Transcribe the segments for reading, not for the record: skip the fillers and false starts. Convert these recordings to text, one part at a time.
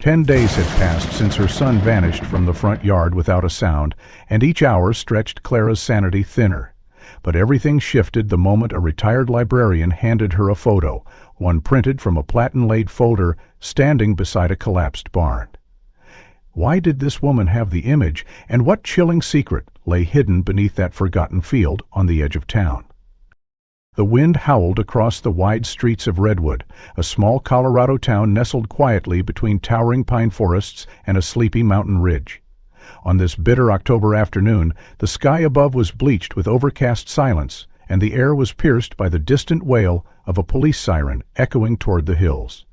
10 days had passed since her son vanished from the front yard without a sound, and each hour stretched Clara's sanity thinner. But everything shifted the moment a retired librarian handed her a photo, one printed from a platen-laid folder standing beside a collapsed barn. Why did this woman have the image, and what chilling secret lay hidden beneath that forgotten field on the edge of town? The wind howled across the wide streets of Redwood, a small Colorado town nestled quietly between towering pine forests and a sleepy mountain ridge. On this bitter October afternoon, the sky above was bleached with overcast silence, and the air was pierced by the distant wail of a police siren echoing toward the hills.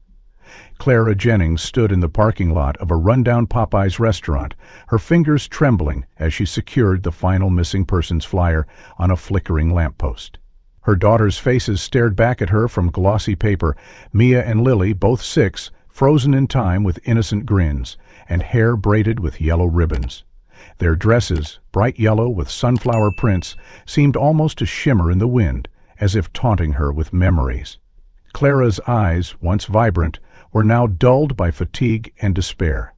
Clara Jennings stood in the parking lot of a rundown Popeyes restaurant, her fingers trembling as she secured the final missing persons flyer on a flickering lamppost. Her daughters' faces stared back at her from glossy paper, Mia and Lily, both 6, frozen in time with innocent grins, and hair braided with yellow ribbons. Their dresses, bright yellow with sunflower prints, seemed almost to shimmer in the wind, as if taunting her with memories. Clara's eyes, once vibrant, were now dulled by fatigue and despair.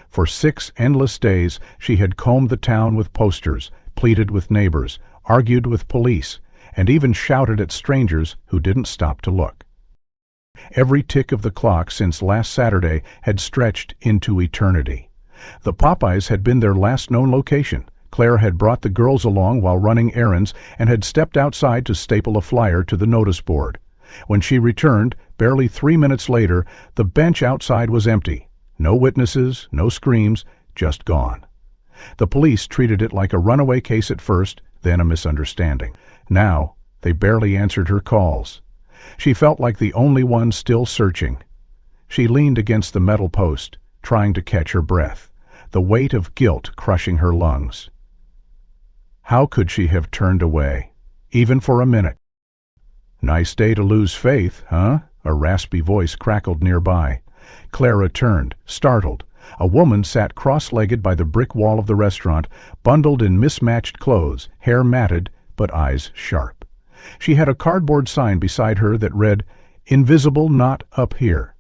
For 6 endless days she had combed the town with posters, pleaded with neighbors, argued with police, and even shouted at strangers who didn't stop to look. Every tick of the clock since last Saturday had stretched into eternity. The Popeyes had been their last known location. Clara had brought the girls along while running errands and had stepped outside to staple a flyer to the notice board. When she returned, barely 3 minutes later, the bench outside was empty. No witnesses, no screams, just gone. The police treated it like a runaway case at first, then a misunderstanding. Now, they barely answered her calls. She felt like the only one still searching. She leaned against the metal post, trying to catch her breath, the weight of guilt crushing her lungs. How could she have turned away, even for a minute? "Nice day to lose faith, huh?" A raspy voice crackled nearby. Clara turned, startled. A woman sat cross-legged by the brick wall of the restaurant, bundled in mismatched clothes, hair matted, but eyes sharp. She had a cardboard sign beside her that read, "Invisible not up here."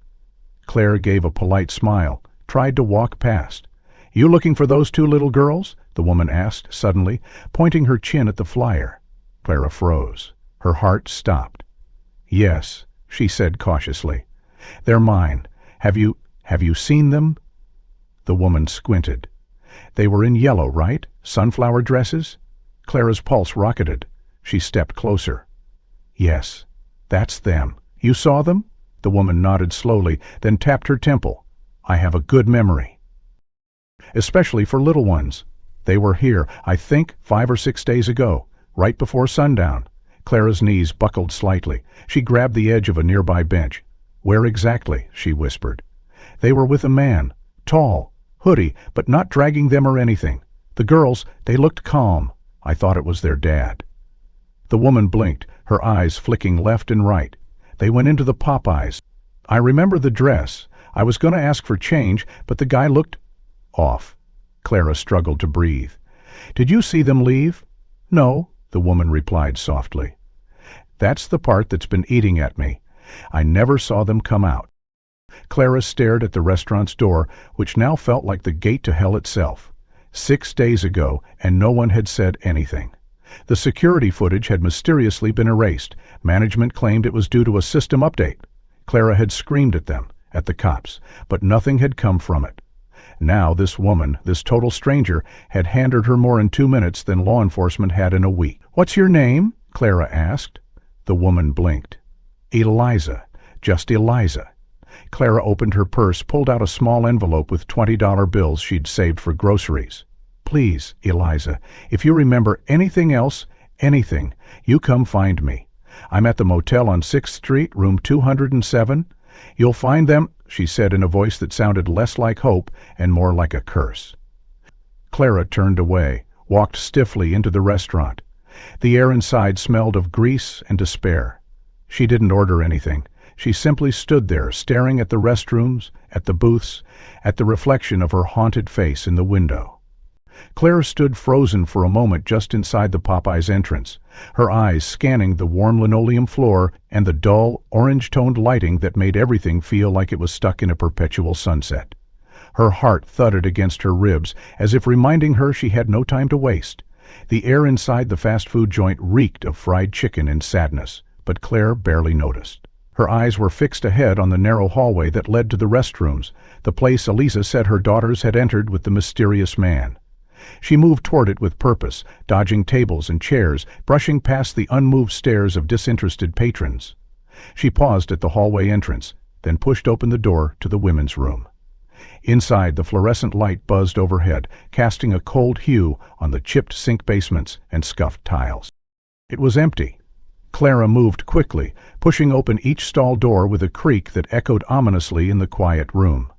Claire gave a polite smile, tried to walk past. "You looking for those 2 little girls?" the woman asked suddenly, pointing her chin at the flyer. Clara froze. Her heart stopped. "Yes," she said cautiously. "They're mine. Have you seen them?" The woman squinted. "They were in yellow, right? Sunflower dresses?" Clara's pulse rocketed. She stepped closer. "Yes, that's them. You saw them?" The woman nodded slowly, then tapped her temple. "I have a good memory. Especially for little ones. They were here, I think, 5 or 6 days ago, right before sundown." Clara's knees buckled slightly. She grabbed the edge of a nearby bench. "Where exactly?" she whispered. "They were with a man, tall, hoodie, but not dragging them or anything. The girls, they looked calm. I thought it was their dad." The woman blinked, her eyes flicking left and right. "They went into the Popeyes. I remember the dress. I was going to ask for change, but the guy looked off." Clara struggled to breathe. "Did you see them leave?" "No," the woman replied softly. "That's the part that's been eating at me. I never saw them come out." Clara stared at the restaurant's door, which now felt like the gate to hell itself. 6 days ago, and no one had said anything. The security footage had mysteriously been erased. Management claimed it was due to a system update. Clara had screamed at them, at the cops, but nothing had come from it. Now this woman, this total stranger, had handed her more in 2 minutes than law enforcement had in a week. "What's your name?" Clara asked. The woman blinked. "Eliza. Just Eliza." Clara opened her purse, pulled out a small envelope with $20 bills she'd saved for groceries. "Please, Eliza, if you remember anything else, anything, you come find me. I'm at the motel on 6th Street, room 207. You'll find them," she said in a voice that sounded less like hope and more like a curse. Clara turned away, walked stiffly into the restaurant. The air inside smelled of grease and despair. She didn't order anything. She simply stood there, staring at the restrooms, at the booths, at the reflection of her haunted face in the window. Clara stood frozen for a moment just inside the Popeyes entrance, her eyes scanning the warm linoleum floor and the dull, orange-toned lighting that made everything feel like it was stuck in a perpetual sunset. Her heart thudded against her ribs, as if reminding her she had no time to waste. The air inside the fast food joint reeked of fried chicken and sadness, but Claire barely noticed. Her eyes were fixed ahead on the narrow hallway that led to the restrooms, the place Elisa said her daughters had entered with the mysterious man. She moved toward it with purpose, dodging tables and chairs, brushing past the unmoved stares of disinterested patrons. She paused at the hallway entrance, then pushed open the door to the women's room. Inside, the fluorescent light buzzed overhead, casting a cold hue on the chipped sink basements and scuffed tiles. It was empty. Clara moved quickly, pushing open each stall door with a creak that echoed ominously in the quiet room.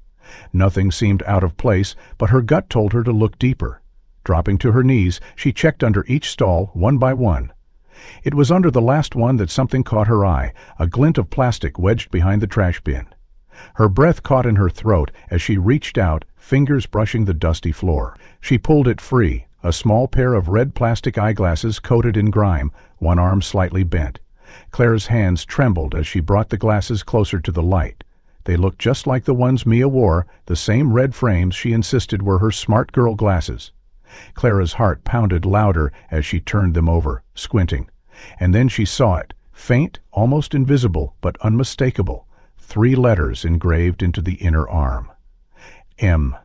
Nothing seemed out of place, but her gut told her to look deeper. Dropping to her knees, she checked under each stall, one by one. It was under the last one that something caught her eye, a glint of plastic wedged behind the trash bin. Her breath caught in her throat as she reached out, fingers brushing the dusty floor. She pulled it free, a small pair of red plastic eyeglasses coated in grime, one arm slightly bent. Clara's hands trembled as she brought the glasses closer to the light. They looked just like the ones Mia wore, the same red frames she insisted were her smart girl glasses. Clara's heart pounded louder as she turned them over, squinting. And then she saw it, faint, almost invisible, but unmistakable. 3 letters engraved into the inner arm. M.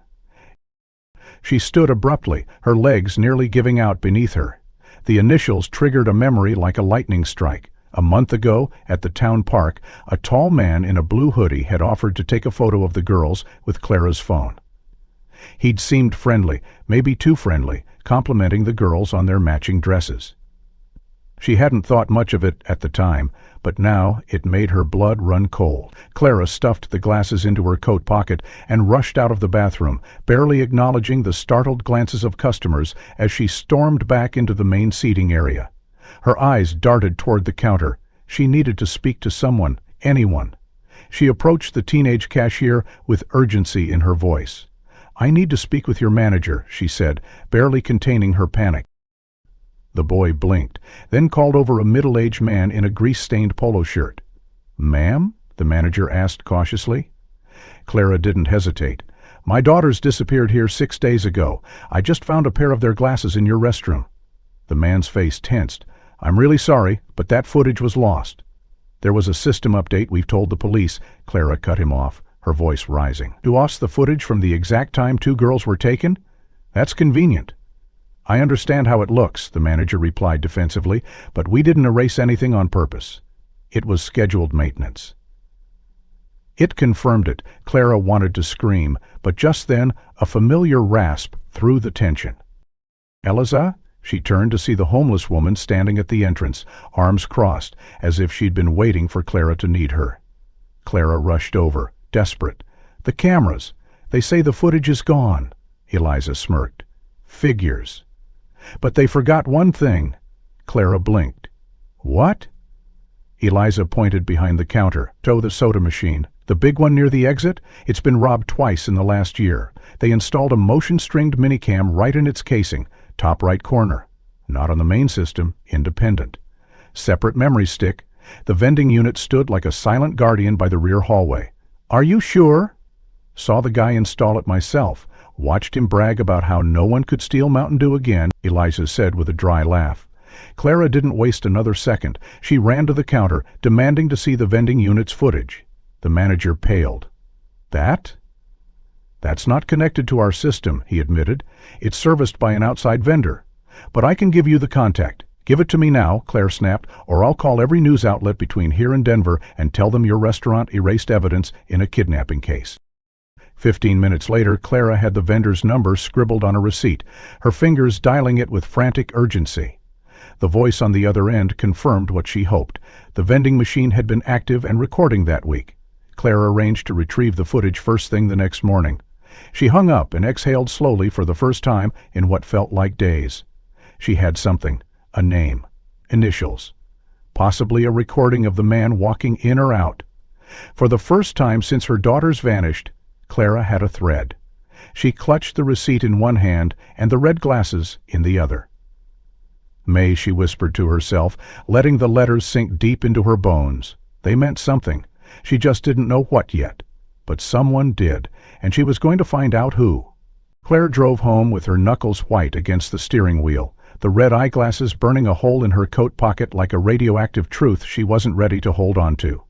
She stood abruptly, her legs nearly giving out beneath her. The initials triggered a memory like a lightning strike. A month ago, at the town park, a tall man in a blue hoodie had offered to take a photo of the girls with Clara's phone. He'd seemed friendly, maybe too friendly, complimenting the girls on their matching dresses. She hadn't thought much of it at the time, but now it made her blood run cold. Clara stuffed the glasses into her coat pocket and rushed out of the bathroom, barely acknowledging the startled glances of customers as she stormed back into the main seating area. Her eyes darted toward the counter. She needed to speak to someone, anyone. She approached the teenage cashier with urgency in her voice. "I need to speak with your manager," she said, barely containing her panic. The boy blinked, then called over a middle-aged man in a grease-stained polo shirt. "Ma'am?" the manager asked cautiously. Clara didn't hesitate. "My daughters disappeared here 6 days ago. I just found a pair of their glasses in your restroom." The man's face tensed. "I'm really sorry, but that footage was lost." "There was a system update, we've told the police," Clara cut him off, her voice rising. "You lost the footage from the exact time 2 girls were taken? That's convenient." "I understand how it looks," the manager replied defensively, "but we didn't erase anything on purpose. It was scheduled maintenance." It confirmed it. Clara wanted to scream, but just then a familiar rasp threw the tension. "Eliza?" She turned to see the homeless woman standing at the entrance, arms crossed, as if she'd been waiting for Clara to need her. Clara rushed over, desperate. "The cameras! They say the footage is gone." Eliza smirked. "Figures." "But they forgot one thing." Clara blinked. "What?" Eliza pointed behind the counter, to the soda machine. "The big one near the exit? It's been robbed twice in the last year. They installed a motion-stringed minicam right in its casing, top right corner. Not on the main system, independent. Separate memory stick. The vending unit stood like a silent guardian by the rear hallway. "Are you sure?" "Saw the guy install it myself. Watched him brag about how no one could steal Mountain Dew again," Eliza said with a dry laugh. Clara didn't waste another second. She ran to the counter, demanding to see the vending unit's footage. The manager paled. That's not connected to our system," he admitted. "It's serviced by an outside vendor. But I can give you the contact. Give it to me now," Claire snapped, "or I'll call every news outlet between here and Denver and tell them your restaurant erased evidence in a kidnapping case." 15 minutes later, Clara had the vendor's number scribbled on a receipt, her fingers dialing it with frantic urgency. The voice on the other end confirmed what she hoped. The vending machine had been active and recording that week. Clara arranged to retrieve the footage first thing the next morning. She hung up and exhaled slowly for the first time in what felt like days. She had something, a name, initials, possibly a recording of the man walking in or out. For the first time since her daughters vanished, Clara had a thread. She clutched the receipt in one hand and the red glasses in the other. "May," she whispered to herself, letting the letters sink deep into her bones. They meant something. She just didn't know what yet. But someone did, and she was going to find out who. Claire drove home with her knuckles white against the steering wheel, the red eyeglasses burning a hole in her coat pocket like a radioactive truth she wasn't ready to hold on to.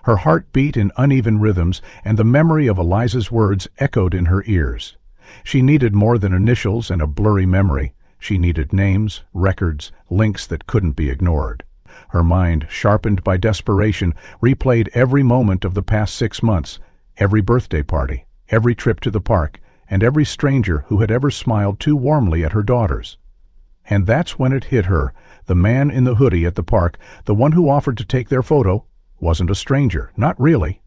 Her heart beat in uneven rhythms, and the memory of Eliza's words echoed in her ears. She needed more than initials and a blurry memory. She needed names, records, links that couldn't be ignored. Her mind, sharpened by desperation, replayed every moment of the past 6 months, every birthday party, every trip to the park, and every stranger who had ever smiled too warmly at her daughters. And that's when it hit her. The man in the hoodie at the park, the one who offered to take their photo, wasn't a stranger, not really.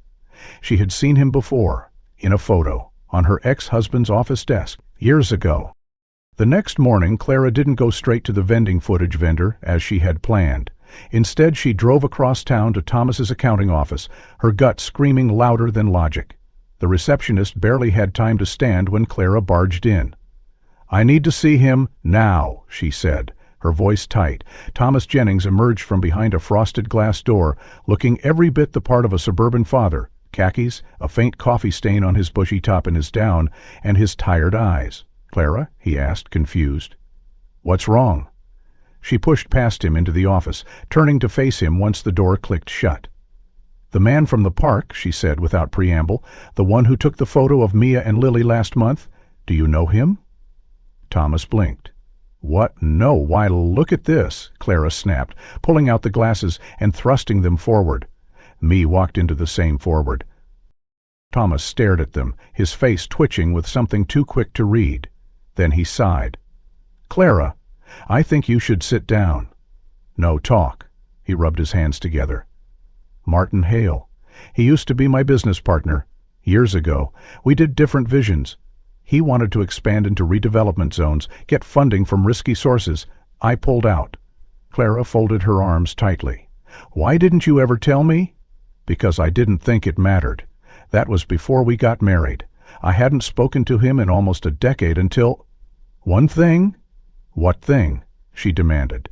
She had seen him before, in a photo, on her ex-husband's office desk, years ago. The next morning, Clara didn't go straight to the vending footage vendor, as she had planned. Instead, she drove across town to Thomas's accounting office, her gut screaming louder than logic. The receptionist barely had time to stand when Clara barged in. "I need to see him now," she said, her voice tight. Thomas Jennings emerged from behind a frosted glass door, looking every bit the part of a suburban father, khakis, a faint coffee stain on his bushy top and his down, and his tired eyes. "Clara?" he asked, confused. "What's wrong?" She pushed past him into the office, turning to face him once the door clicked shut. "The man from the park," she said without preamble, "the one who took the photo of Mia and Lily last month. Do you know him?" Thomas blinked. "What? No, why, look at this," Clara snapped, pulling out the glasses and thrusting them forward. Mia walked into the same forward. Thomas stared at them, his face twitching with something too quick to read. Then he sighed. "Clara, I think you should sit down." "No, talk." He rubbed his hands together. "Martin Hale. He used to be my business partner. Years ago. We did different visions. He wanted to expand into redevelopment zones, get funding from risky sources. I pulled out." Clara folded her arms tightly. "Why didn't you ever tell me?" "Because I didn't think it mattered. That was before we got married. I hadn't spoken to him in almost a decade until—" "One thing?" "What thing?" she demanded.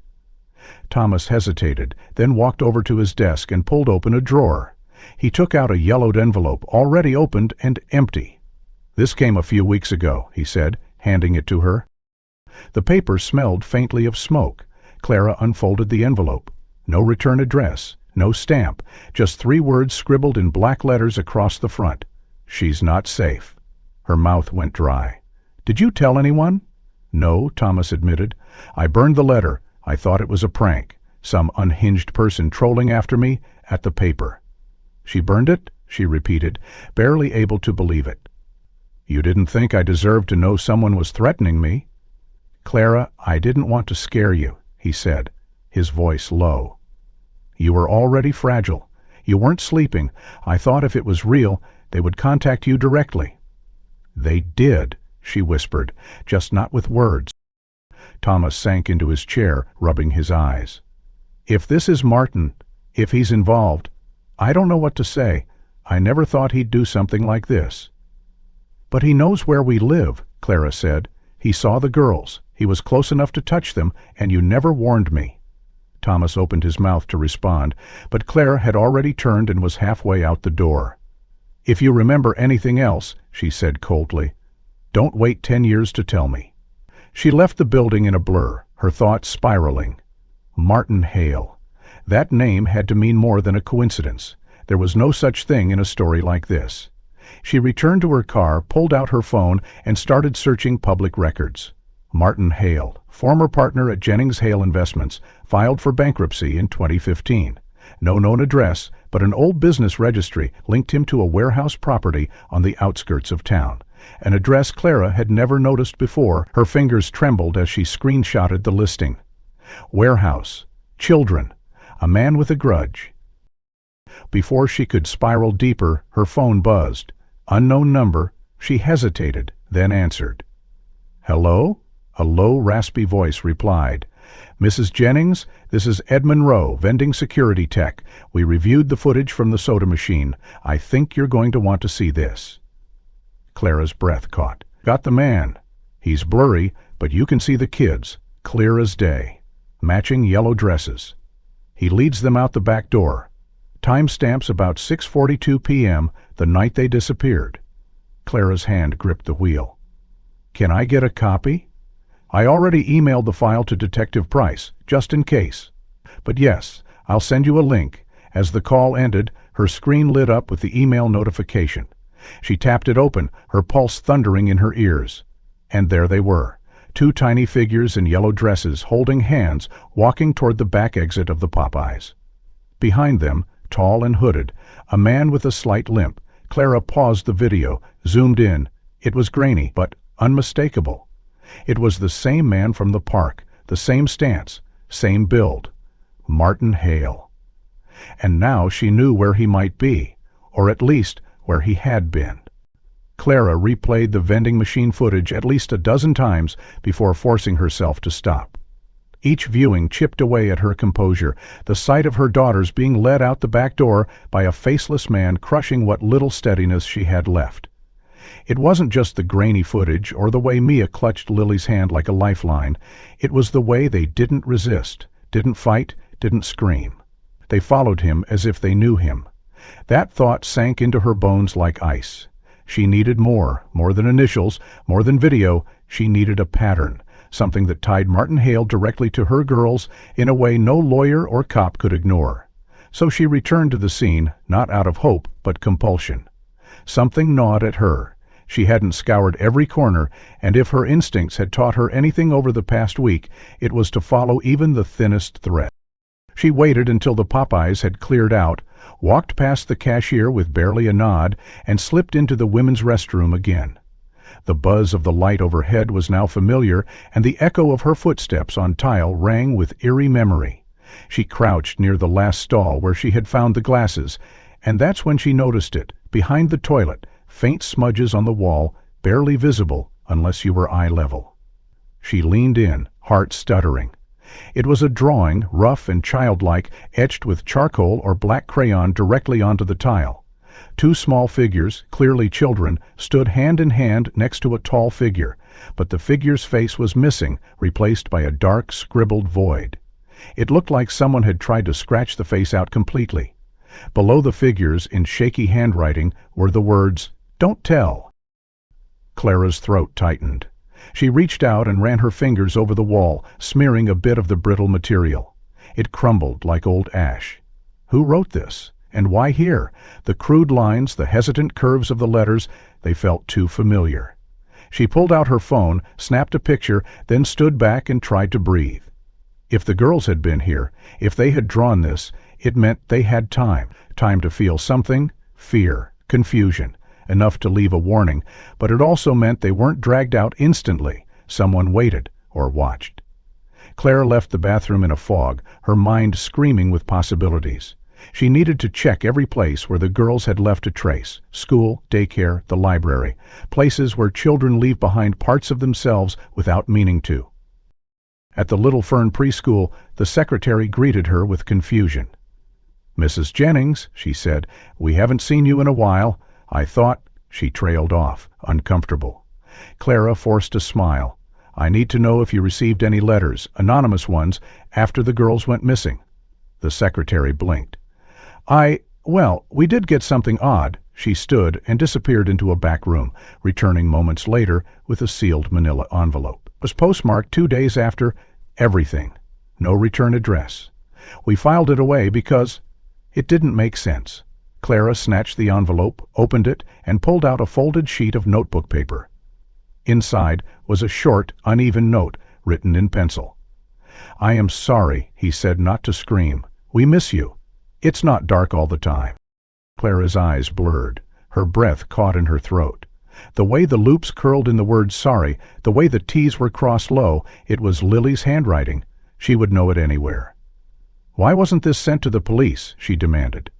Thomas hesitated, then walked over to his desk and pulled open a drawer. He took out a yellowed envelope, already opened and empty. "This came a few weeks ago," he said, handing it to her. The paper smelled faintly of smoke. Clara unfolded the envelope. No return address, no stamp, just 3 words scribbled in black letters across the front. "She's not safe." Her mouth went dry. "Did you tell anyone?" "No," Thomas admitted. "I burned the letter. I thought it was a prank. Some unhinged person trolling after me at the paper." "She burned it?" she repeated, barely able to believe it. "You didn't think I deserved to know someone was threatening me?" "Clara, I didn't want to scare you," he said, his voice low. "You were already fragile. You weren't sleeping. I thought if it was real, they would contact you directly." "They did," she whispered, just not with words. Thomas sank into his chair, rubbing his eyes. "If this is Martin, if he's involved, I don't know what to say. I never thought he'd do something like this." "But he knows where we live," Clara said. "He saw the girls. He was close enough to touch them, and you never warned me." Thomas opened his mouth to respond, but Clara had already turned and was halfway out the door. "If you remember anything else," she said coldly, "don't wait 10 years to tell me." She left the building in a blur, her thoughts spiraling. Martin Hale. That name had to mean more than a coincidence. There was no such thing in a story like this. She returned to her car, pulled out her phone, and started searching public records. Martin Hale, former partner at Jennings Hale Investments, filed for bankruptcy in 2015. No known address, but an old business registry linked him to a warehouse property on the outskirts of town. An address Clara had never noticed before. Her fingers trembled as she screenshotted the listing. Warehouse. Children. A man with a grudge. Before she could spiral deeper, her phone buzzed. Unknown number. She hesitated, then answered. "Hello?" A low, raspy voice replied. "Mrs. Jennings, this is Ed Monroe, vending security tech. We reviewed the footage from the soda machine. I think you're going to want to see this." Clara's breath caught. "Got the man. He's blurry, but you can see the kids, clear as day. Matching yellow dresses. He leads them out the back door." Timestamps about 6:42 p.m., the night they disappeared. Clara's hand gripped the wheel. Can I get a copy? I already emailed the file to Detective Price, just in case. But yes, I'll send you a link. As the call ended, her screen lit up with the email notification. She tapped it open, her pulse thundering in her ears. And there they were, two tiny figures in yellow dresses holding hands, walking toward the back exit of the Popeyes. Behind them, tall and hooded, a man with a slight limp. Clara paused the video, zoomed in. It was grainy, but unmistakable. It was the same man from the park, the same stance, same build. Martin Hale. And now she knew where he might be, or at least where he had been. Clara replayed the vending machine footage at least a dozen times before forcing herself to stop. Each viewing chipped away at her composure, the sight of her daughters being led out the back door by a faceless man crushing what little steadiness she had left. It wasn't just the grainy footage or the way Mia clutched Lily's hand like a lifeline. It was the way they didn't resist, didn't fight, didn't scream. They followed him as if they knew him. That thought sank into her bones like ice. She needed more than initials, more than video. She needed a pattern, something that tied Martin Hale directly to her girls in a way no lawyer or cop could ignore. So she returned to the scene, not out of hope, but compulsion. Something gnawed at her. She hadn't scoured every corner, and if her instincts had taught her anything over the past week, it was to follow even the thinnest thread. She waited until the Popeyes had cleared out, walked past the cashier with barely a nod, and slipped into the women's restroom again. The buzz of the light overhead was now familiar, and the echo of her footsteps on tile rang with eerie memory. She crouched near the last stall where she had found the glasses, and that's when she noticed it, behind the toilet, faint smudges on the wall, barely visible unless you were eye level. She leaned in, heart stuttering. It was a drawing, rough and childlike, etched with charcoal or black crayon directly onto the tile. Two small figures, clearly children, stood hand in hand next to a tall figure, but the figure's face was missing, replaced by a dark, scribbled void. It looked like someone had tried to scratch the face out completely. Below the figures, in shaky handwriting, were the words, "Don't tell." Clara's throat tightened. She reached out and ran her fingers over the wall, smearing a bit of the brittle material. It crumbled like old ash. Who wrote this? And why here? The crude lines, the hesitant curves of the letters, they felt too familiar. She pulled out her phone, snapped a picture, then stood back and tried to breathe. If the girls had been here, if they had drawn this, it meant they had time to feel something, fear, confusion, enough to leave a warning, but it also meant they weren't dragged out instantly. Someone waited or watched. Clara left the bathroom in a fog, her mind screaming with possibilities. She needed to check every place where the girls had left a trace: school, daycare, the library, places where children leave behind parts of themselves without meaning to. At the Little Fern preschool, the secretary greeted her with confusion. "Mrs. Jennings," she said, "we haven't seen you in a while. I thought—" She trailed off, uncomfortable. Clara forced a smile. "I need to know if you received any letters, anonymous ones, after the girls went missing." The secretary blinked. Well, we did get something odd." She stood and disappeared into a back room, returning moments later with a sealed manila envelope. It was postmarked 2 days after everything. No return address. "We filed it away because—" It didn't make sense. Clara snatched the envelope, opened it, and pulled out a folded sheet of notebook paper. Inside was a short, uneven note written in pencil. "I am sorry," he said, not to scream. "We miss you. It's not dark all the time." Clara's eyes blurred. Her breath caught in her throat. The way the loops curled in the word sorry, the way the T's were crossed low, it was Lily's handwriting. She would know it anywhere. "Why wasn't this sent to the police?" she demanded.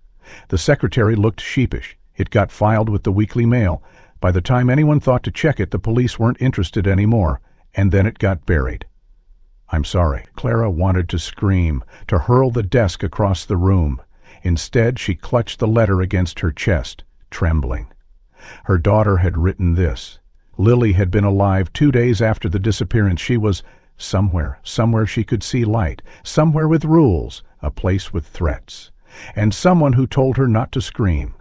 The secretary looked sheepish. It got filed with the weekly mail. By the time anyone thought to check it, the police weren't interested anymore, and then it got buried. "I'm sorry." Clara wanted to scream, to hurl the desk across the room. Instead, she clutched the letter against her chest, trembling. Her daughter had written this. Lily had been alive 2 days after the disappearance. She was somewhere she could see light, somewhere with rules, a place with threats. and someone who told her not to scream.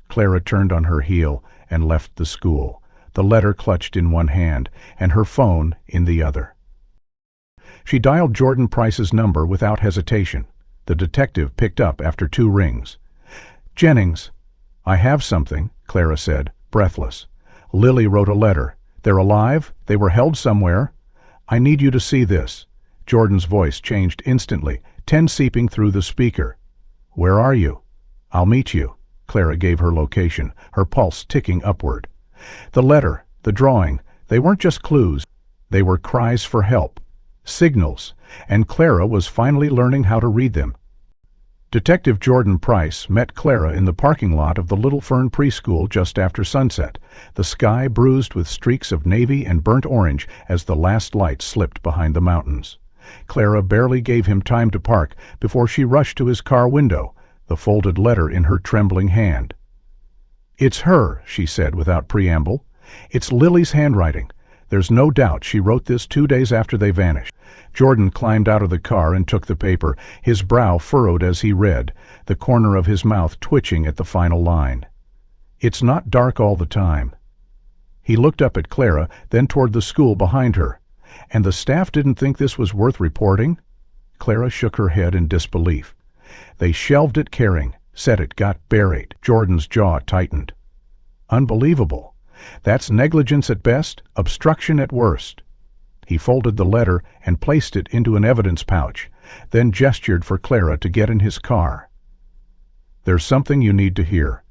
Clara turned on her heel and left the school, the letter clutched in one hand and her phone in the other. She dialed Jordan Price's number without hesitation. The detective picked up after 2 rings. "Jennings." "I have something," Clara said, breathless. "Lily wrote a letter. They're alive? They were held somewhere? I need you to see this." Jordan's voice changed instantly, 10 seeping through the speaker. "Where are you?" "I'll meet you." Clara gave her location, her pulse ticking upward. The letter, the drawing, they weren't just clues. They were cries for help, signals, and Clara was finally learning how to read them. Detective Jordan Price met Clara in the parking lot of the Little Fern preschool just after sunset, the sky bruised with streaks of navy and burnt orange as the last light slipped behind the mountains. Clara barely gave him time to park before she rushed to his car window, the folded letter in her trembling hand. "It's her," she said without preamble. "It's Lily's handwriting. There's no doubt she wrote this 2 days after they vanished." Jordan climbed out of the car and took the paper, his brow furrowed as he read, the corner of his mouth twitching at the final line. "It's not dark all the time." He looked up at Clara, then toward the school behind her. "And the staff didn't think this was worth reporting?" Clara shook her head in disbelief. "They shelved it caring, said it got buried." Jordan's jaw tightened. "Unbelievable. That's negligence at best, obstruction at worst." He folded the letter and placed it into an evidence pouch, then gestured for Clara to get in his car. "There's something you need to hear,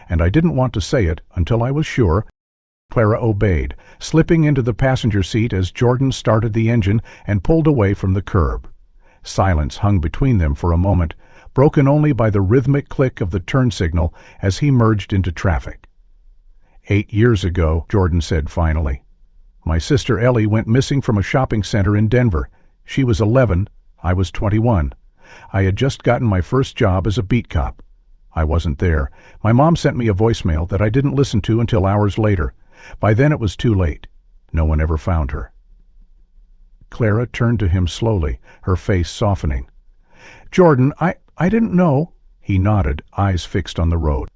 and I didn't want to say it until I was sure." Clara obeyed, slipping into the passenger seat as Jordan started the engine and pulled away from the curb. Silence hung between them for a moment, broken only by the rhythmic click of the turn signal as he merged into traffic. 8 years ago, Jordan said finally. "My sister Ellie went missing from a shopping center in Denver. She was 11, I was 21. I had just gotten my first job as a beat cop. I wasn't there. My mom sent me a voicemail that I didn't listen to until hours later. By then it was too late. No one ever found her." Clara turned to him slowly, her face softening. "Jordan, I didn't know." He nodded, eyes fixed on the road.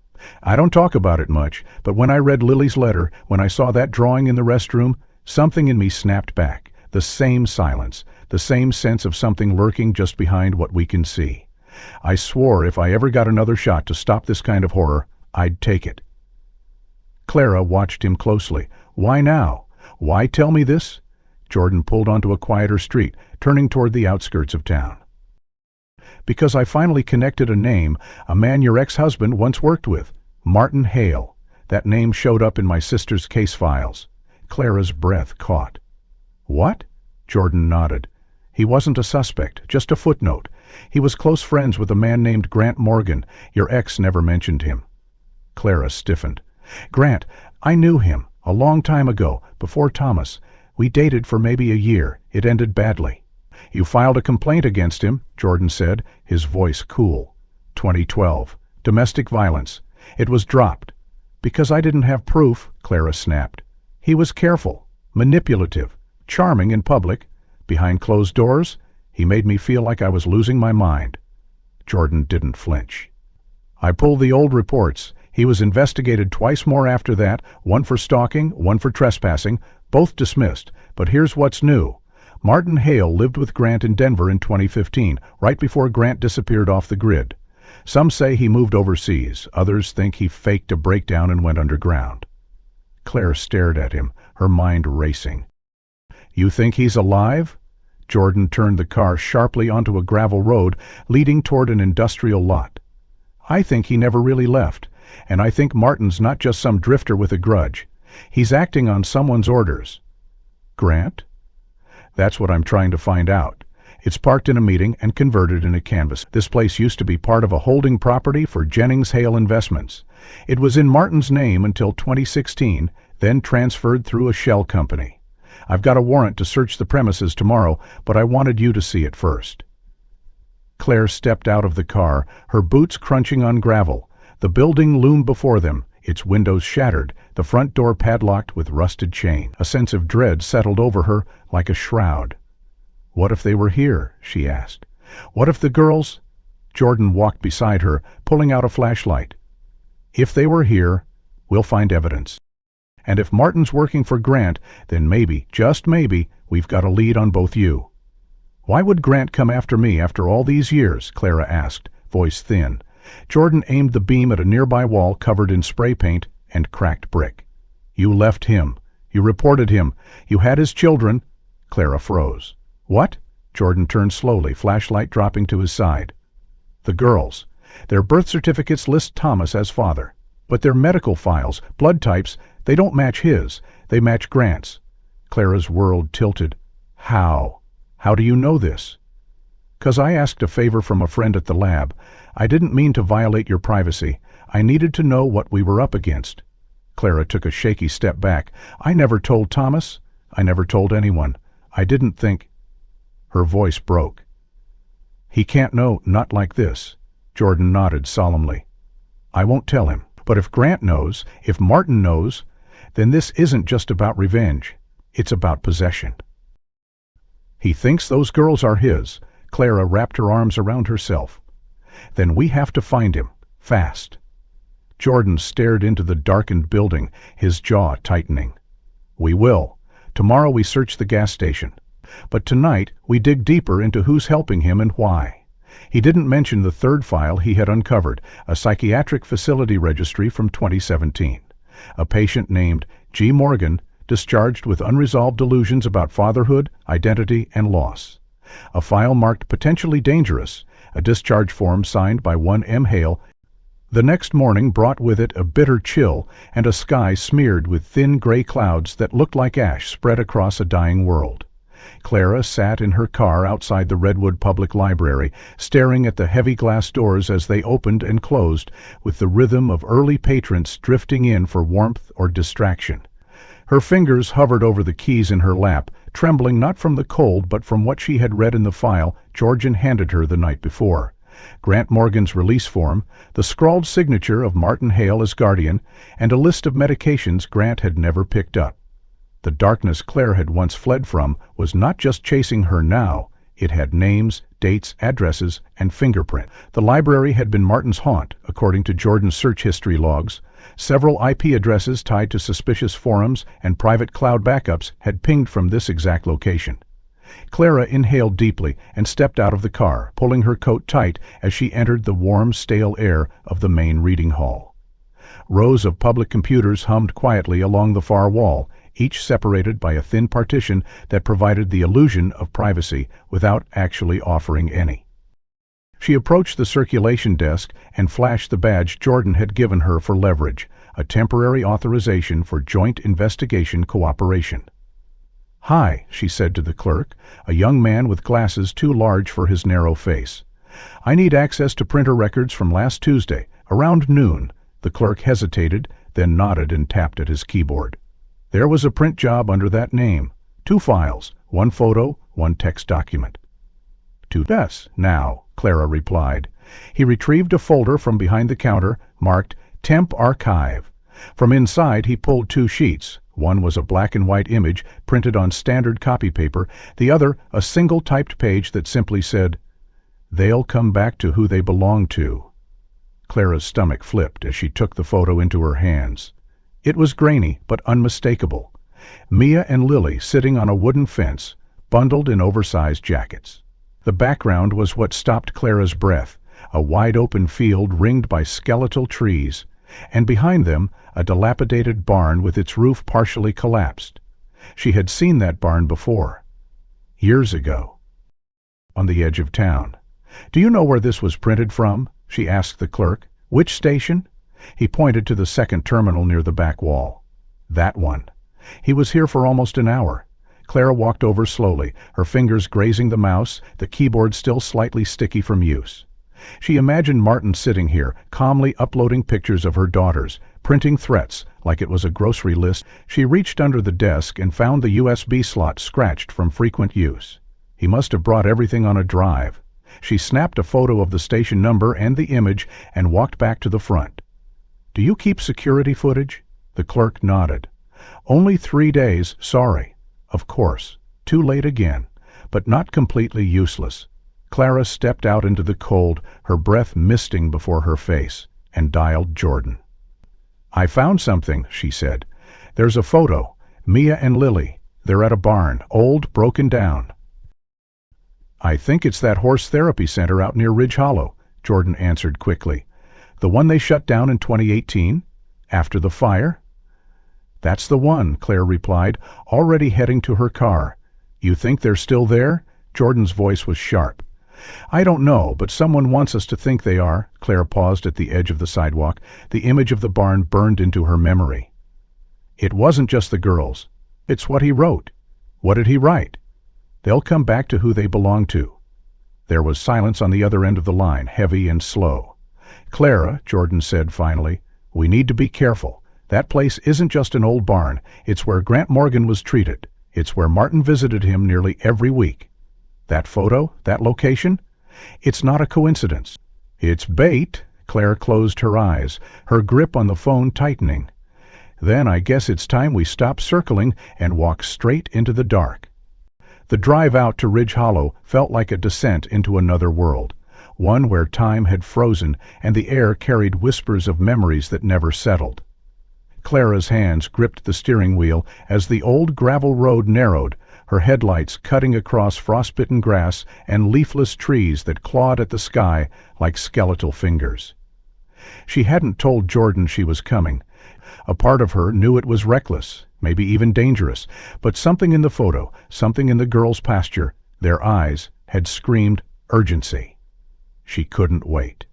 "I don't talk about it much, but when I read Lily's letter, when I saw that drawing in the restroom, something in me snapped back. The same silence, the same sense of something lurking just behind what we can see. I swore if I ever got another shot to stop this kind of horror, I'd take it." Clara watched him closely. "Why now? Why tell me this?" Jordan pulled onto a quieter street, turning toward the outskirts of town. "Because I finally connected a name, a man your ex-husband once worked with, Martin Hale. That name showed up in my sister's case files." Clara's breath caught. "What?" Jordan nodded. "He wasn't a suspect, just a footnote. He was close friends with a man named Grant Morgan. Your ex never mentioned him." Clara stiffened. "Grant, I knew him, a long time ago, before Thomas. We dated for maybe a year. It ended badly." "You filed a complaint against him," Jordan said, his voice cool. 2012. Domestic violence. It was dropped." "Because I didn't have proof," Clara snapped. "He was careful, manipulative, charming in public. Behind closed doors, he made me feel like I was losing my mind." Jordan didn't flinch. "I pulled the old reports. He was investigated twice more after that, one for stalking, one for trespassing, both dismissed. But here's what's new. Martin Hale lived with Grant in Denver in 2015, right before Grant disappeared off the grid. Some say he moved overseas. Others think he faked a breakdown and went underground." Claire stared at him, her mind racing. "You think he's alive?" Jordan turned the car sharply onto a gravel road leading toward an industrial lot. "I think he never really left, and I think Martin's not just some drifter with a grudge. He's acting on someone's orders." "Grant?" "That's what I'm trying to find out. It's parked in a meeting and converted in a canvas. This place used to be part of a holding property for Jennings Hale Investments. It was in Martin's name until 2016, then transferred through a shell company. I've got a warrant to search the premises tomorrow, but I wanted you to see it first." Claire stepped out of the car, her boots crunching on gravel. The building loomed before them, its windows shattered, the front door padlocked with rusted chain. A sense of dread settled over her like a shroud. "What if they were here?" she asked. "What if the girls—" Jordan walked beside her, pulling out a flashlight. "If they were here, we'll find evidence. And if Martin's working for Grant, then maybe, just maybe, we've got a lead on both you." "Why would Grant come after me after all these years?" Clara asked, voice thin. Jordan aimed the beam at a nearby wall covered in spray paint and cracked brick. "You left him. You reported him. You had his children." Clara froze. "What?" Jordan turned slowly, flashlight dropping to his side. "The girls. Their birth certificates list Thomas as father. But their medical files, blood types, they don't match his. They match Grant's." Clara's world tilted. "How? How do you know this?" "'Cause I asked a favor from a friend at the lab. I didn't mean to violate your privacy. I needed to know what we were up against." Clara took a shaky step back. "I never told Thomas. I never told anyone. I didn't think—" Her voice broke. "He can't know, not like this." Jordan nodded solemnly. "I won't tell him. But if Grant knows, if Martin knows, then this isn't just about revenge. It's about possession." "He thinks those girls are his." Clara wrapped her arms around herself. "Then we have to find him, fast." Jordan stared into the darkened building, his jaw tightening. "We will. Tomorrow we search the gas station. But tonight we dig deeper into who's helping him and why." He didn't mention the third file he had uncovered, a psychiatric facility registry from 2017. A patient named G. Morgan, discharged with unresolved delusions about fatherhood, identity, and loss. A file marked potentially dangerous, a discharge form signed by one M. Hale. The next morning brought with it a bitter chill and a sky smeared with thin gray clouds that looked like ash spread across a dying world. Clara sat in her car outside the Redwood Public Library, staring at the heavy glass doors as they opened and closed, with the rhythm of early patrons drifting in for warmth or distraction. Her fingers hovered over the keys in her lap, trembling not from the cold but from what she had read in the file Georgian handed her the night before. Grant Morgan's release form, the scrawled signature of Martin Hale as guardian, and a list of medications Grant had never picked up. The darkness Claire had once fled from was not just chasing her now, it had names, dates, addresses, and fingerprints. The library had been Martin's haunt, according to Jordan's search history logs. Several IP addresses tied to suspicious forums and private cloud backups had pinged from this exact location. Clara inhaled deeply and stepped out of the car, pulling her coat tight as she entered the warm, stale air of the main reading hall. Rows of public computers hummed quietly along the far wall, each separated by a thin partition that provided the illusion of privacy without actually offering any. She approached the circulation desk and flashed the badge Jordan had given her for leverage, a temporary authorization for joint investigation cooperation. "Hi," she said to the clerk, a young man with glasses too large for his narrow face. "I need access to printer records from last Tuesday, around noon." The clerk hesitated, then nodded and tapped at his keyboard. There was a print job under that name. 2 files, 1 photo, 1 text document. "Yes, now," Clara replied. He retrieved a folder from behind the counter, marked Temp Archive. From inside he pulled 2 sheets. One was a black and white image printed on standard copy paper, the other a single typed page that simply said, "They'll come back to who they belong to." Clara's stomach flipped as she took the photo into her hands. It was grainy but unmistakable. Mia and Lily sitting on a wooden fence, bundled in oversized jackets. The background was what stopped Clara's breath, a wide-open field ringed by skeletal trees, and behind them a dilapidated barn with its roof partially collapsed. She had seen that barn before. Years ago. On the edge of town. "Do you know where this was printed from?" she asked the clerk. "Which station?" He pointed to the second terminal near the back wall. "That one. He was here for almost an hour." Clara walked over slowly, her fingers grazing the mouse, the keyboard still slightly sticky from use. She imagined Martin sitting here, calmly uploading pictures of her daughters, printing threats like it was a grocery list. She reached under the desk and found the USB slot scratched from frequent use. He must have brought everything on a drive. She snapped a photo of the station number and the image and walked back to the front. "Do you keep security footage?" The clerk nodded. "Only 3 days, sorry." "Of course. Too late again, but not completely useless." Clara stepped out into the cold, her breath misting before her face, and dialed Jordan. "I found something," she said. "There's a photo. Mia and Lily. They're at a barn, old, broken down." "I think it's that horse therapy center out near Ridge Hollow," Jordan answered quickly. "The one they shut down in 2018? After the fire?" "That's the one," Claire replied, already heading to her car. "You think they're still there?" Jordan's voice was sharp. "I don't know, but someone wants us to think they are." Claire paused at the edge of the sidewalk. The image of the barn burned into her memory. "It wasn't just the girls. It's what he wrote." "What did he write?" "They'll come back to who they belong to." There was silence on the other end of the line, heavy and slow. "Clara," Jordan said finally, "we need to be careful. That place isn't just an old barn. It's where Grant Morgan was treated. It's where Martin visited him nearly every week. That photo, that location? It's not a coincidence. It's bait." Claire closed her eyes, her grip on the phone tightening. "Then I guess it's time we stop circling and walk straight into the dark." The drive out to Ridge Hollow felt like a descent into another world, one where time had frozen and the air carried whispers of memories that never settled. Clara's hands gripped the steering wheel as the old gravel road narrowed, her headlights cutting across frostbitten grass and leafless trees that clawed at the sky like skeletal fingers. She hadn't told Jordan she was coming. A part of her knew it was reckless, maybe even dangerous, but something in the photo, something in the girls' pasture, their eyes, had screamed urgency. She couldn't wait.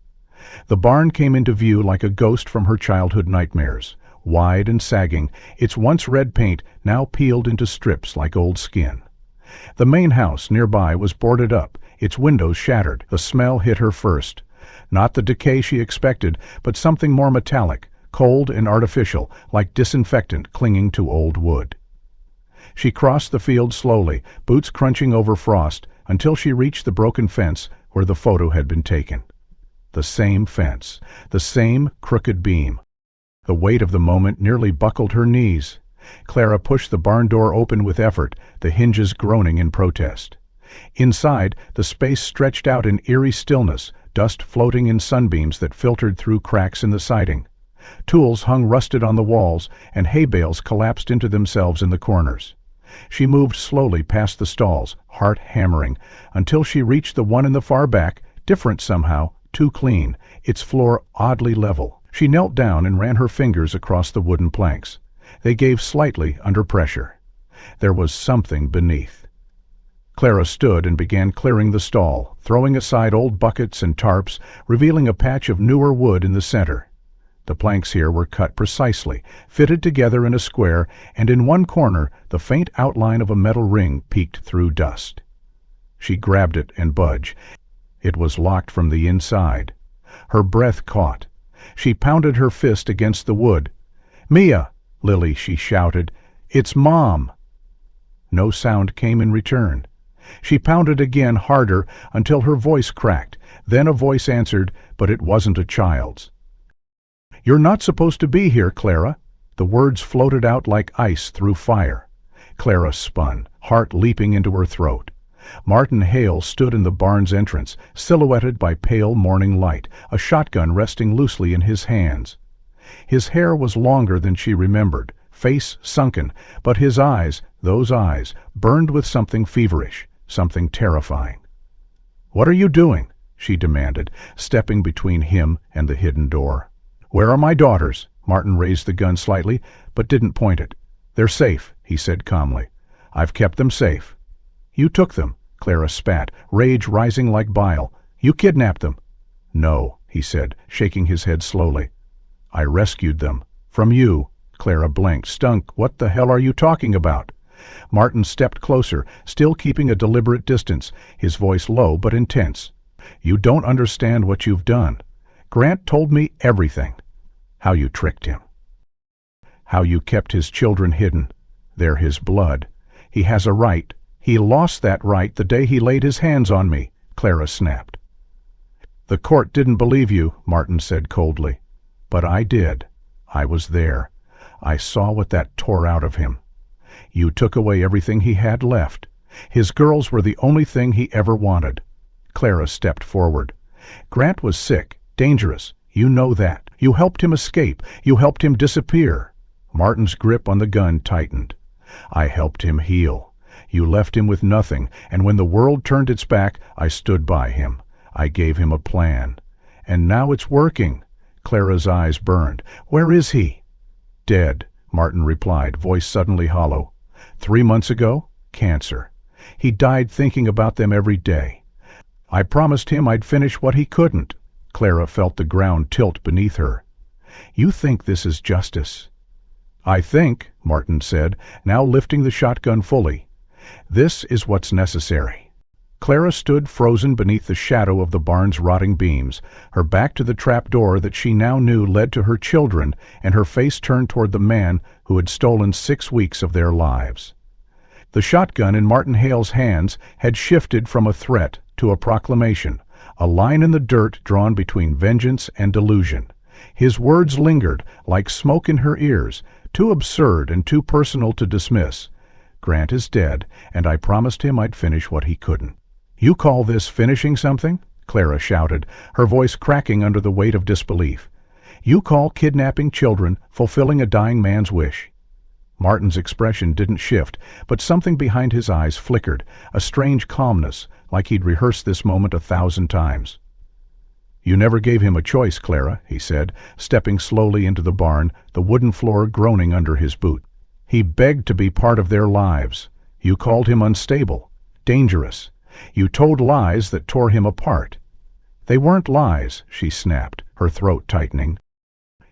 The barn came into view like a ghost from her childhood nightmares, wide and sagging, its once red paint now peeled into strips like old skin. The main house nearby was boarded up, its windows shattered. The smell hit her first. Not the decay she expected, but something more metallic, cold and artificial, like disinfectant clinging to old wood. She crossed the field slowly, boots crunching over frost, until she reached the broken fence where the photo had been taken. The same fence, the same crooked beam. The weight of the moment nearly buckled her knees. Clara pushed the barn door open with effort, the hinges groaning in protest. Inside, the space stretched out in eerie stillness, dust floating in sunbeams that filtered through cracks in the siding. Tools hung rusted on the walls, and hay bales collapsed into themselves in the corners. She moved slowly past the stalls, heart hammering, until she reached the one in the far back, different somehow, too clean, its floor oddly level. She knelt down and ran her fingers across the wooden planks. They gave slightly under pressure. There was something beneath. Clara stood and began clearing the stall, throwing aside old buckets and tarps, revealing a patch of newer wood in the center. The planks here were cut precisely, fitted together in a square, and in one corner the faint outline of a metal ring peeked through dust. She grabbed it and budged. It was locked from the inside. Her breath caught. She pounded her fist against the wood. "Mia! Lily," she shouted. "It's Mom!" No sound came in return. She pounded again, harder, until her voice cracked. Then a voice answered, but it wasn't a child's. "You're not supposed to be here, Clara." The words floated out like ice through fire. Clara spun, heart leaping into her throat. Martin Hale stood in the barn's entrance, silhouetted by pale morning light, a shotgun resting loosely in his hands. His hair was longer than she remembered, face sunken, but his eyes, those eyes, burned with something feverish, something terrifying. "What are you doing?" she demanded, stepping between him and the hidden door. "Where are my daughters?" Martin raised the gun slightly, but didn't point it. "They're safe," he said calmly. "I've kept them safe." "You took them," Clara spat, rage rising like bile. "You kidnapped them." "No," he said, shaking his head slowly. "I rescued them. From you." Clara blinked, stunk. "What the hell are you talking about?" Martin stepped closer, still keeping a deliberate distance, his voice low but intense. "You don't understand what you've done. Grant told me everything. How you tricked him. How you kept his children hidden. They're his blood. He has a right. He lost that right the day he laid his hands on me," Clara snapped. "The court didn't believe you," Martin said coldly. "But I did. I was there. I saw what that tore out of him. You took away everything he had left. His girls were the only thing he ever wanted. Clara stepped forward. Grant was sick, dangerous. You know that. You helped him escape. You helped him disappear. Martin's grip on the gun tightened. I helped him heal. You left him with nothing, and when the world turned its back, I stood by him. I gave him a plan. And now it's working. Clara's eyes burned. Where is he? Dead, Martin replied, voice suddenly hollow. 3 months ago, cancer. He died thinking about them every day. I promised him I'd finish what he couldn't. Clara felt the ground tilt beneath her. You think this is justice? I think, Martin said, now lifting the shotgun fully, this is what's necessary. Clara stood frozen beneath the shadow of the barn's rotting beams, her back to the trap door that she now knew led to her children, and her face turned toward the man who had stolen 6 weeks of their lives. The shotgun in Martin Hale's hands had shifted from a threat to a proclamation, a line in the dirt drawn between vengeance and delusion. His words lingered, like smoke in her ears, too absurd and too personal to dismiss. Grant is dead, and I promised him I'd finish what he couldn't. You call this finishing something? Clara shouted, her voice cracking under the weight of disbelief. You call kidnapping children fulfilling a dying man's wish? Martin's expression didn't shift, but something behind his eyes flickered, a strange calmness, like he'd rehearsed this moment 1,000 times. You never gave him a choice, Clara, he said, stepping slowly into the barn, the wooden floor groaning under his boot. He begged to be part of their lives. You called him unstable, dangerous. You told lies that tore him apart. They weren't lies, she snapped, her throat tightening.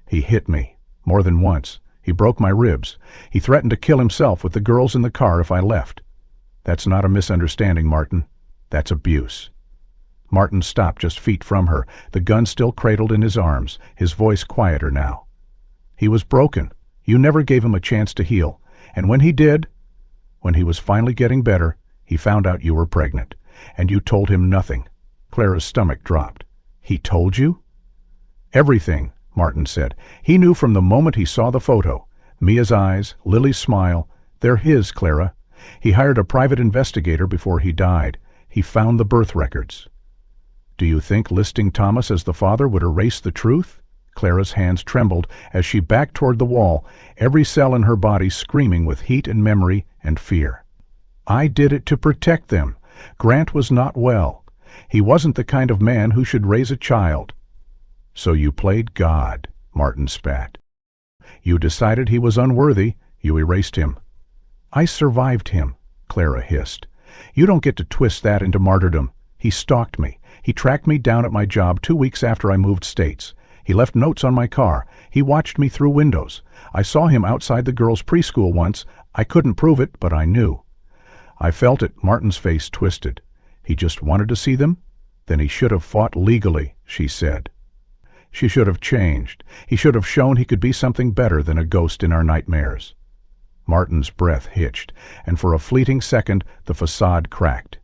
He hit me, more than once. He broke my ribs. He threatened to kill himself with the girls in the car if I left. That's not a misunderstanding, Martin. That's abuse. Martin stopped just feet from her, the gun still cradled in his arms, his voice quieter now. He was broken. You never gave him a chance to heal. And when he did, when he was finally getting better, he found out you were pregnant. And you told him nothing. Clara's stomach dropped. He told you? Everything, Martin said. He knew from the moment he saw the photo. Mia's eyes, Lily's smile, they're his, Clara. He hired a private investigator before he died. He found the birth records. Do you think listing Thomas as the father would erase the truth? Clara's hands trembled as she backed toward the wall, every cell in her body screaming with heat and memory and fear. I did it to protect them. Grant was not well. He wasn't the kind of man who should raise a child. So you played God, Martin spat. You decided he was unworthy. You erased him. I survived him, Clara hissed. You don't get to twist that into martyrdom. He stalked me. He tracked me down at my job 2 weeks after I moved states. He left notes on my car. He watched me through windows. I saw him outside the girls' preschool once. I couldn't prove it, but I knew. I felt it. Martin's face twisted. He just wanted to see them? Then he should have fought legally, she said. She should have changed. He should have shown he could be something better than a ghost in our nightmares. Martin's breath hitched, and for a fleeting second the facade cracked.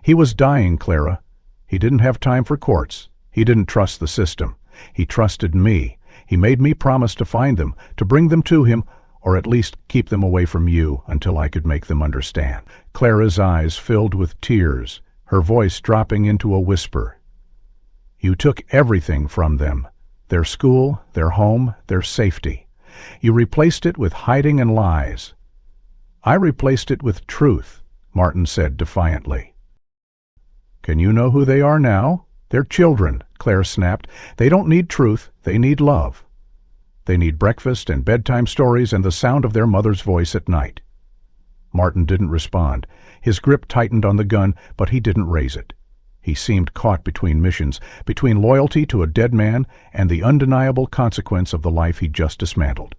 He was dying, Clara. He didn't have time for courts. He didn't trust the system. He trusted me. He made me promise to find them, to bring them to him, or at least keep them away from you until I could make them understand. Clara's eyes filled with tears, her voice dropping into a whisper. You took everything from them, their school, their home, their safety. You replaced it with hiding and lies. I replaced it with truth, Martin said defiantly. Can you know who they are now? They're children, Claire snapped. They don't need truth, they need love. They need breakfast and bedtime stories and the sound of their mother's voice at night. Martin didn't respond. His grip tightened on the gun, but he didn't raise it. He seemed caught between missions, between loyalty to a dead man and the undeniable consequence of the life he'd just dismantled.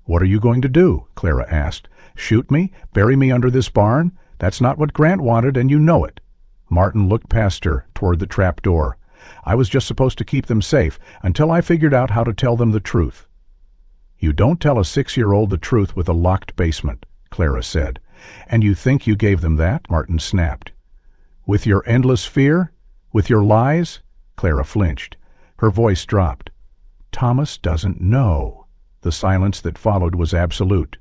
What are you going to do? Clara asked. Shoot me? Bury me under this barn? That's not what Grant wanted, and you know it. Martin looked past her, toward the trap door. I was just supposed to keep them safe, until I figured out how to tell them the truth. You don't tell a 6-year-old the truth with a locked basement, Clara said. And you think you gave them that? Martin snapped. With your endless fear? With your lies? Clara flinched. Her voice dropped. Thomas doesn't know. The silence that followed was absolute.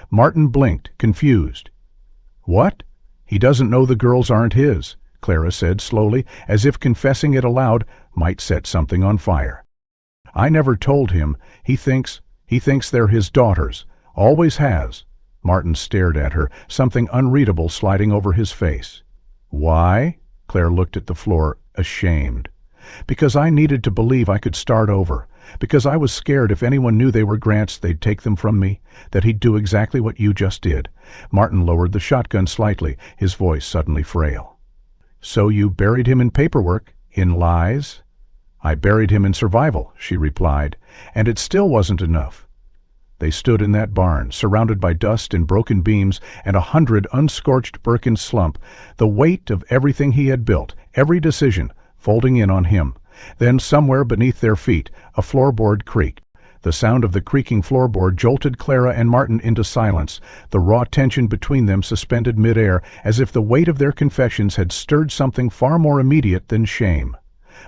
Martin blinked, confused. What? He doesn't know the girls aren't his. Clara said slowly, as if confessing it aloud might set something on fire. "I never told him. He thinks they're his daughters. Always has." Martin stared at her, something unreadable sliding over his face. "Why?" Claire looked at the floor, ashamed. "Because I needed to believe I could start over. Because I was scared if anyone knew they were Grant's, they'd take them from me, that he'd do exactly what you just did." Martin lowered the shotgun slightly, his voice suddenly frail. "So you buried him in paperwork, in lies?" "I buried him in survival," she replied, "and it still wasn't enough." They stood in that barn, surrounded by dust and broken beams and 100 unscorched Birkin slump, the weight of everything he had built, every decision, folding in on him. Then, somewhere beneath their feet, a floorboard creaked. The sound of the creaking floorboard jolted Clara and Martin into silence, the raw tension between them suspended midair, as if the weight of their confessions had stirred something far more immediate than shame.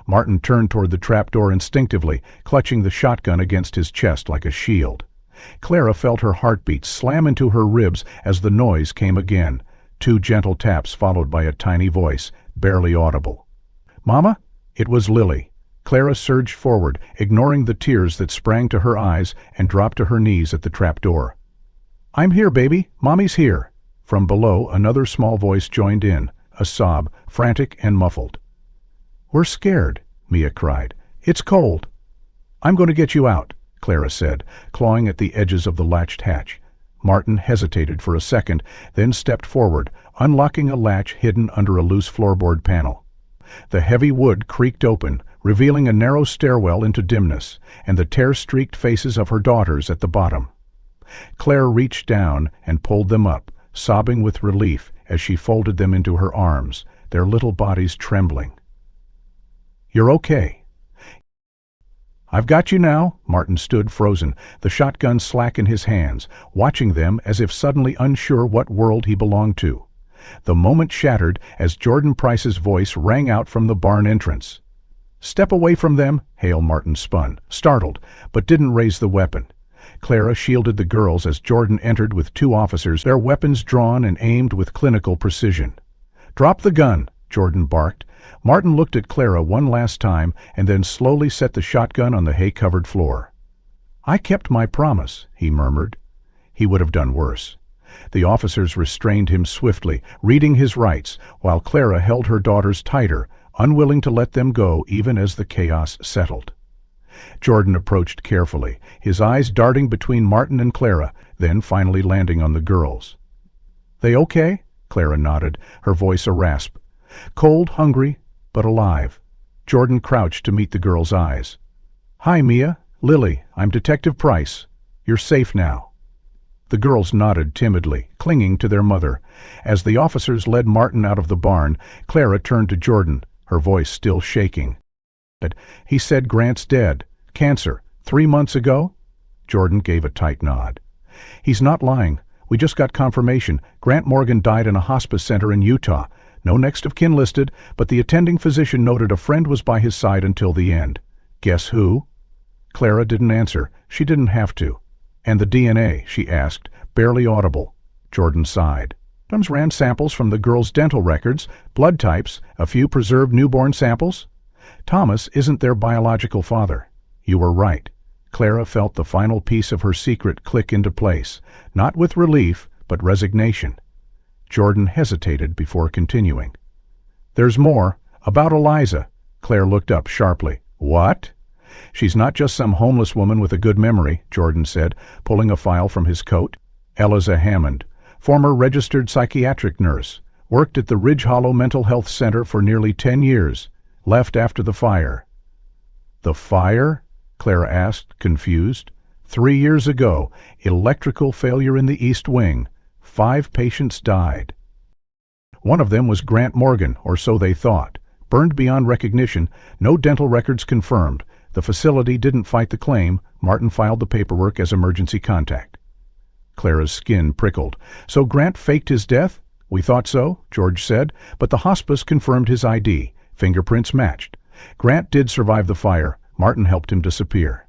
Martin turned toward the trapdoor instinctively, clutching the shotgun against his chest like a shield. Clara felt her heartbeat slam into her ribs as the noise came again, 2 gentle taps followed by a tiny voice, barely audible. "Mama?" It was Lily. Clara surged forward, ignoring the tears that sprang to her eyes, and dropped to her knees at the trapdoor. "I'm here, baby. Mommy's here." From below, another small voice joined in, a sob, frantic and muffled. "We're scared," Mia cried. "It's cold." "I'm going to get you out," Clara said, clawing at the edges of the latched hatch. Martin hesitated for a second, then stepped forward, unlocking a latch hidden under a loose floorboard panel. The heavy wood creaked open, revealing a narrow stairwell into dimness, and the tear-streaked faces of her daughters at the bottom. Claire reached down and pulled them up, sobbing with relief as she folded them into her arms, their little bodies trembling. "You're okay." "I've got you now." Martin stood frozen, the shotgun slack in his hands, watching them as if suddenly unsure what world he belonged to. The moment shattered as Jordan Price's voice rang out from the barn entrance. "Step away from them!" Hale Martin spun, startled, but didn't raise the weapon. Clara shielded the girls as Jordan entered with 2 officers, their weapons drawn and aimed with clinical precision. "Drop the gun!" Jordan barked. Martin looked at Clara one last time and then slowly set the shotgun on the hay-covered floor. "I kept my promise," he murmured. He would have done worse. The officers restrained him swiftly, reading his rights, while Clara held her daughters tighter, unwilling to let them go even as the chaos settled. Jordan approached carefully, his eyes darting between Martin and Clara, then finally landing on the girls. "They okay?" Clara nodded, her voice a rasp. "Cold, hungry, but alive." Jordan crouched to meet the girl's eyes. "Hi, Mia. Lily, I'm Detective Price. You're safe now." The girls nodded timidly, clinging to their mother. As the officers led Martin out of the barn, Clara turned to Jordan, her voice still shaking. "He said Grant's dead. Cancer. 3 months ago?" Jordan gave a tight nod. "He's not lying. We just got confirmation. Grant Morgan died in a hospice center in Utah. No next of kin listed, but the attending physician noted a friend was by his side until the end. Guess who?" Clara didn't answer. She didn't have to. "And the DNA?" she asked, barely audible. Jordan sighed. "Adams ran samples from the girls' dental records, blood types, a few preserved newborn samples. Thomas isn't their biological father." "You were right." Clara felt the final piece of her secret click into place, not with relief, but resignation. Jordan hesitated before continuing. "There's more. About Eliza." Claire looked up sharply. "What?" "She's not just some homeless woman with a good memory," Jordan said, pulling a file from his coat. "Eliza Hammond, former registered psychiatric nurse, worked at the Ridge Hollow Mental Health Center for nearly 10 years, left after the fire." "The fire?" Clara asked, confused. 3 years ago, electrical failure in the East Wing. 5 patients died. One of them was Grant Morgan, or so they thought. Burned beyond recognition, no dental records confirmed. The facility didn't fight the claim. Martin filed the paperwork as emergency contact. Clara's skin prickled. "So Grant faked his death?" "We thought so," George said, "but the hospice confirmed his ID. Fingerprints matched. Grant did survive the fire. Martin helped him disappear.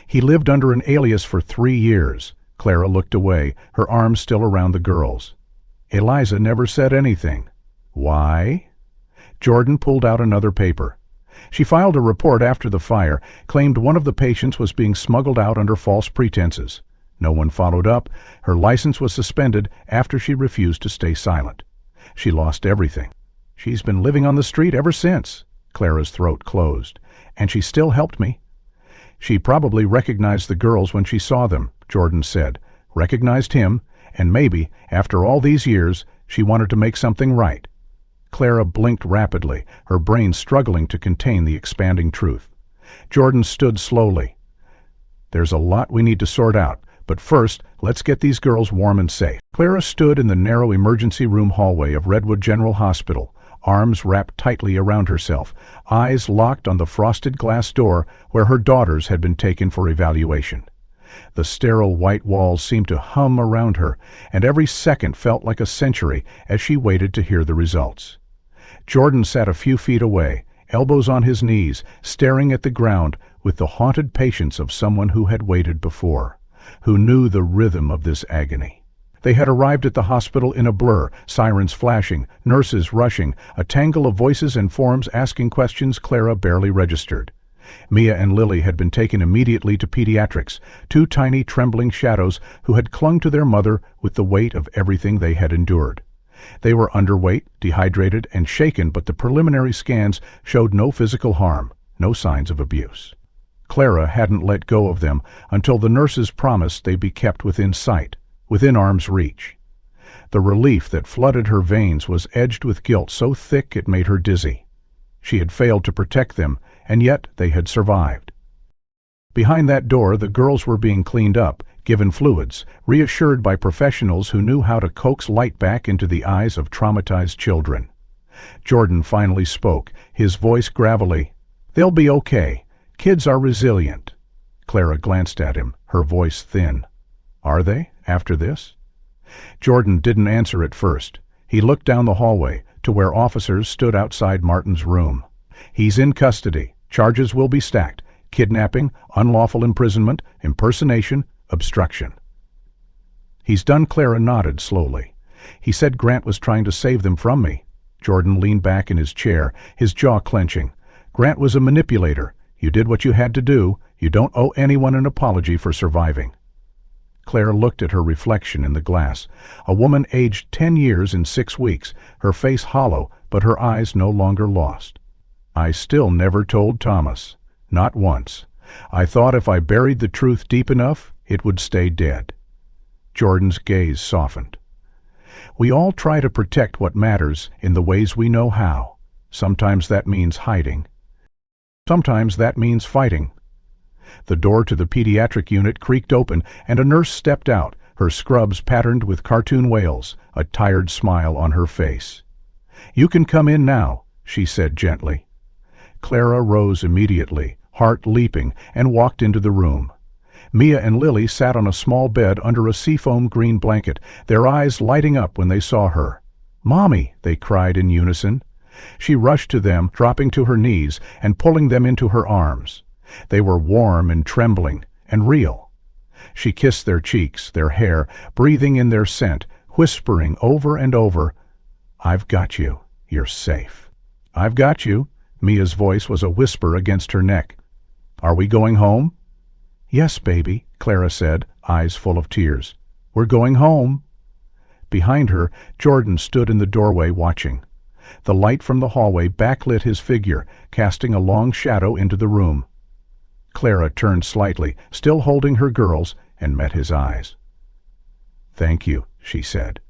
He lived under an alias for 3 years. Clara looked away, her arms still around the girls. "Eliza never said anything." "Why?" Jordan pulled out another paper. She filed a report after the fire, claimed one of the patients was being smuggled out under false pretenses. No one followed up. Her license was suspended after she refused to stay silent. She lost everything. She's been living on the street ever since. Clara's throat closed. And she still helped me. She probably recognized the girls when she saw them, Jordan said. Recognized him, and maybe, after all these years, she wanted to make something right. Clara blinked rapidly, her brain struggling to contain the expanding truth. Jordan stood slowly. There's a lot we need to sort out, but first, let's get these girls warm and safe. Clara stood in the narrow emergency room hallway of Redwood General Hospital, arms wrapped tightly around herself, eyes locked on the frosted glass door where her daughters had been taken for evaluation. The sterile white walls seemed to hum around her, and every second felt like a century as she waited to hear the results. Jordan sat a few feet away, elbows on his knees, staring at the ground with the haunted patience of someone who had waited before, who knew the rhythm of this agony. They had arrived at the hospital in a blur, sirens flashing, nurses rushing, a tangle of voices and forms asking questions Clara barely registered. Mia and Lily had been taken immediately to pediatrics, two tiny trembling shadows who had clung to their mother with the weight of everything they had endured. They were underweight, dehydrated, and shaken, but the preliminary scans showed no physical harm, no signs of abuse. Clara hadn't let go of them until the nurses promised they'd be kept within sight, within arm's reach. The relief that flooded her veins was edged with guilt so thick it made her dizzy. She had failed to protect them, and yet they had survived. Behind that door, the girls were being cleaned up, given fluids, reassured by professionals who knew how to coax light back into the eyes of traumatized children. Jordan finally spoke, his voice gravelly. "They'll be okay. Kids are resilient." Clara glanced at him, her voice thin. "Are they, after this?" Jordan didn't answer at first. He looked down the hallway to where officers stood outside Martin's room. "He's in custody. Charges will be stacked. Kidnapping, unlawful imprisonment, impersonation, obstruction." "He's done." Clara nodded slowly. "He said Grant was trying to save them from me." Jordan leaned back in his chair, his jaw clenching. "Grant was a manipulator. You did what you had to do. You don't owe anyone an apology for surviving." Clara looked at her reflection in the glass, a woman aged 10 years in 6 weeks, her face hollow, but her eyes no longer lost. "I still never told Thomas. Not once. I thought if I buried the truth deep enough, it would stay dead." Jordan's gaze softened. "We all try to protect what matters in the ways we know how. Sometimes that means hiding. Sometimes that means fighting." The door to the pediatric unit creaked open, and a nurse stepped out, her scrubs patterned with cartoon whales, a tired smile on her face. "You can come in now," she said gently. Clara rose immediately, heart leaping, and walked into the room. Mia and Lily sat on a small bed under a seafoam green blanket, their eyes lighting up when they saw her. "Mommy!" they cried in unison. She rushed to them, dropping to her knees and pulling them into her arms. They were warm and trembling, and real. She kissed their cheeks, their hair, breathing in their scent, whispering over and over, "I've got you. You're safe." "I've got you." Mia's voice was a whisper against her neck. "Are we going home?" "Yes, baby," Clara said, eyes full of tears. "We're going home." Behind her, Jordan stood in the doorway watching. The light from the hallway backlit his figure, casting a long shadow into the room. Clara turned slightly, still holding her girls, and met his eyes. "Thank you," she said.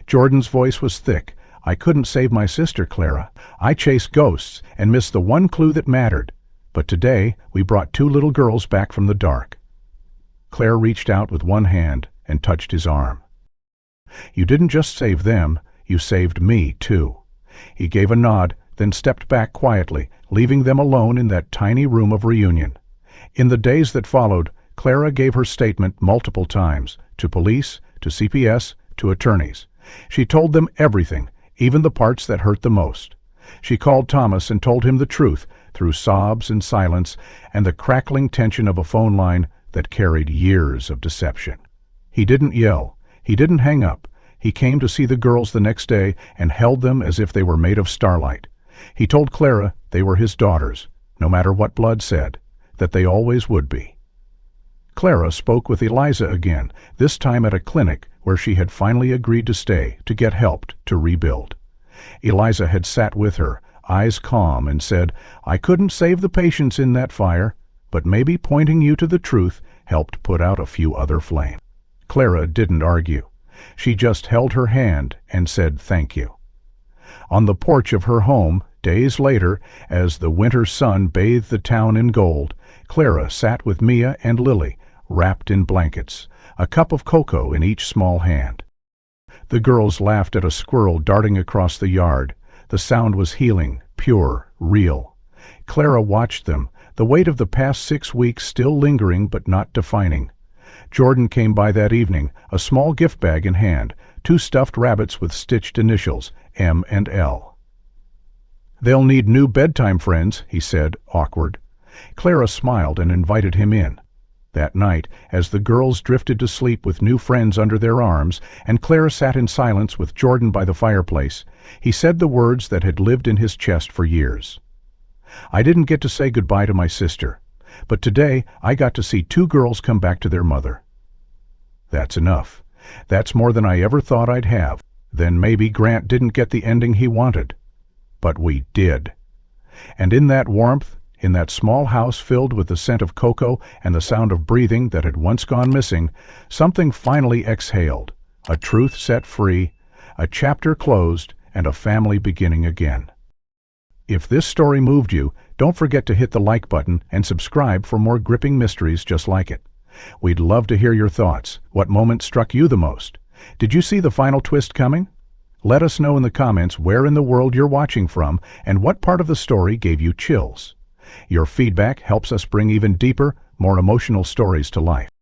Jordan's voice was thick. "I couldn't save my sister, Clara. I chased ghosts and missed the one clue that mattered. But today we brought 2 little girls back from the dark." Claire reached out with one hand and touched his arm. "You didn't just save them, you saved me too." He gave a nod, then stepped back quietly, leaving them alone in that tiny room of reunion. In the days that followed, Clara gave her statement multiple times, to police, to CPS, to attorneys. She told them everything, even the parts that hurt the most. She called Thomas and told him the truth, through sobs and silence and the crackling tension of a phone line that carried years of deception. He didn't yell. He didn't hang up. He came to see the girls the next day and held them as if they were made of starlight. He told Clara they were his daughters, no matter what blood said, that they always would be. Clara spoke with Eliza again, this time at a clinic where she had finally agreed to stay to get help to rebuild. Eliza had sat with her, eyes calm, and said, "I couldn't save the patients in that fire, but maybe pointing you to the truth helped put out a few other flames." Clara didn't argue. She just held her hand and said thank you. On the porch of her home, days later, as the winter sun bathed the town in gold, Clara sat with Mia and Lily, wrapped in blankets, a cup of cocoa in each small hand. The girls laughed at a squirrel darting across the yard. The sound was healing, pure, real. Clara watched them, the weight of the past 6 weeks still lingering but not defining. Jordan came by that evening, a small gift bag in hand, 2 stuffed rabbits with stitched initials, M and L. "They'll need new bedtime friends," he said, awkward. Clara smiled and invited him in. That night, as the girls drifted to sleep with new friends under their arms, and Clara sat in silence with Jordan by the fireplace, he said the words that had lived in his chest for years. "I didn't get to say goodbye to my sister, but today I got to see 2 girls come back to their mother. That's enough. That's more than I ever thought I'd have. Then maybe Grant didn't get the ending he wanted. But we did." And in that warmth, in that small house filled with the scent of cocoa and the sound of breathing that had once gone missing, something finally exhaled, a truth set free, a chapter closed, and a family beginning again. If this story moved you, don't forget to hit the like button and subscribe for more gripping mysteries just like it. We'd love to hear your thoughts. What moment struck you the most? Did you see the final twist coming? Let us know in the comments where in the world you're watching from and what part of the story gave you chills. Your feedback helps us bring even deeper, more emotional stories to life.